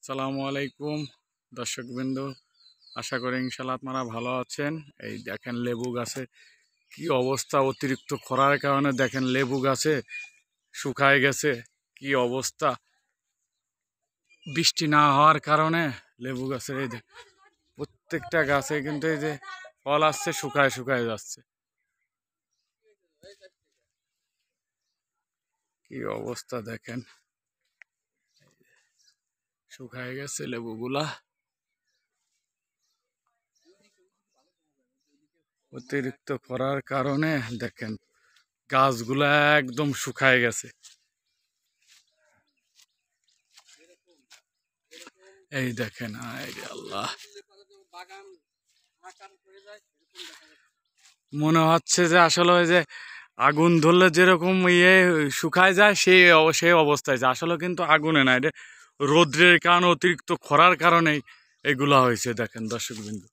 আসসালামু আলাইকুম দর্শকবৃন্দ, আশা করি ইনশাল্লাহ আপনারা ভালো আছেন। এই দেখেন লেবু গাছে কি অবস্থা, অতিরিক্ত খরার কারণে দেখেন লেবু গাছে শুকায় গেছে। কি অবস্থা, বৃষ্টি না হওয়ার কারণে লেবু গাছের এই যে প্রত্যেকটা গাছে কিন্তু এই যে ফল আসছে শুকায় শুকায় যাচ্ছে। কি অবস্থা দেখেন, শুকায় গেছে লেবুগুলা। অতিরিক্ত খরার কারণে দেখেন গাছগুলা একদম শুকায় গেছে। এই দেখেন, আল্লাহ, মনে হচ্ছে যে আসলে ওই যে আগুন ধরলে যেরকম শুকায় যায় সেই অবস্থায় যে আসলে কিন্তু আগুনে না, এটা রৌদ্রের কারণে অতিরিক্ত খরার কারণেই এগুলা হয়েছে। দেখেন দর্শকবৃন্দ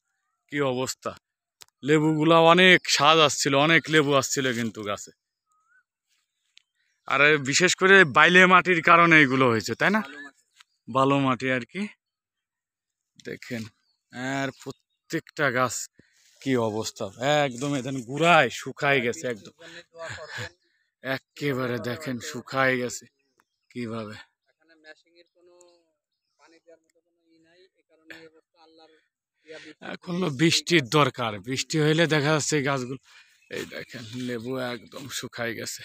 কি অবস্থা, লেবুগুলা অনেক স্বাদ আসছিল, অনেক লেবু আসছিল কিন্তু গাছে। আর বিশেষ করে বাইলে মাটির কারণে এগুলো হয়েছে, তাই না? বালো মাটি আর কি। দেখেন আর প্রত্যেকটা গাছ কি অবস্থা, একদম এখানে গুড়ায় শুকায় গেছে একদম, একেবারে দেখেন শুকায় গেছে কিভাবে। এখন বৃষ্টির দরকার, বৃষ্টি হইলে দেখা যাচ্ছে এই গাছগুলো, এই দেখেন লেবু একদম শুকায় গেছে।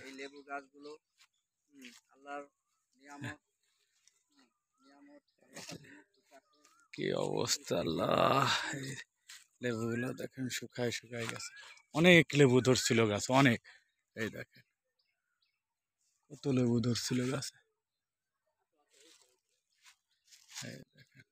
এই লেবু গাছগুলো আল্লাহর নিয়ামত। কি অবস্থা আল্লাহ, লেবুগুলো দেখেন শুকায় শুকায় গেছে। অনেক লেবু ধরছিল গাছ, অনেক। এই দেখেন কত লেবু ধরছিল গাছে। এই দেখেন,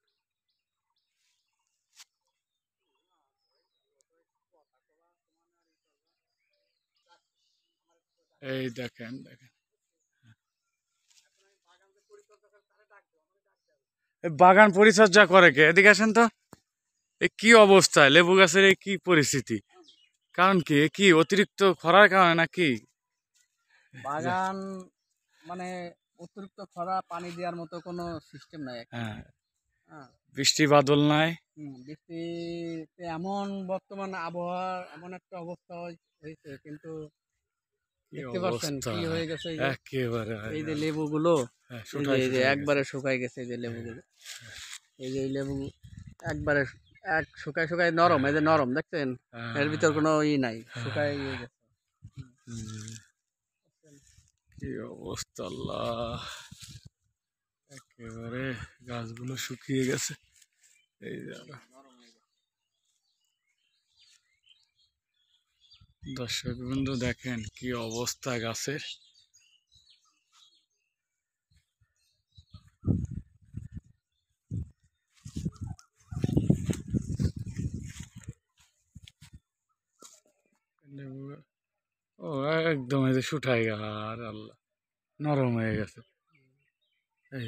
এই দেখেন দেখেন বাগান পরিচর্যা করে কে? এদিকে আসেন তো। এ কি অবস্থা লেবু গাছের, এই কি পরিস্থিতি, কারণ কি? এ কি অতিরিক্ত খরার কারণে নাকি? বাগান মানে অতিরিক্ত খরা, পানি দেওয়ার মতো কোনো সিস্টেম নাই এখন। হ্যাঁ, হ্যাঁ, বৃষ্টি বাদল নাই। বৃষ্টিতে এমন বর্তমান আবহাওয়ার এমন একটা অবস্থা হয়েছে, কিন্তু কি দেখতে পাচ্ছেন অবস্থা, কি হয়ে গেছে। এই যে একেবারে এই যে লেবুগুলো, হ্যাঁ, এই যে শুকায় গেছে। একবারে শুকায় গেছে এই যে লেবুগুলো। এই যে এই লেবু একবারে শুকায় শুকায় নরম, এই যে নরম দেখছেন, এর ভিতর কোনো নাই, শুকায় গেছে। কি অবস্থা আল্লাহ, একেবারে গাছগুলো শুকিয়ে গেছে। এই দর্শক বন্ধু দেখেন কি অবস্থা গাছের। ও একদম এই যে শুঠাই গা, আর আল্লাহ নরম হয়ে গেছে। এই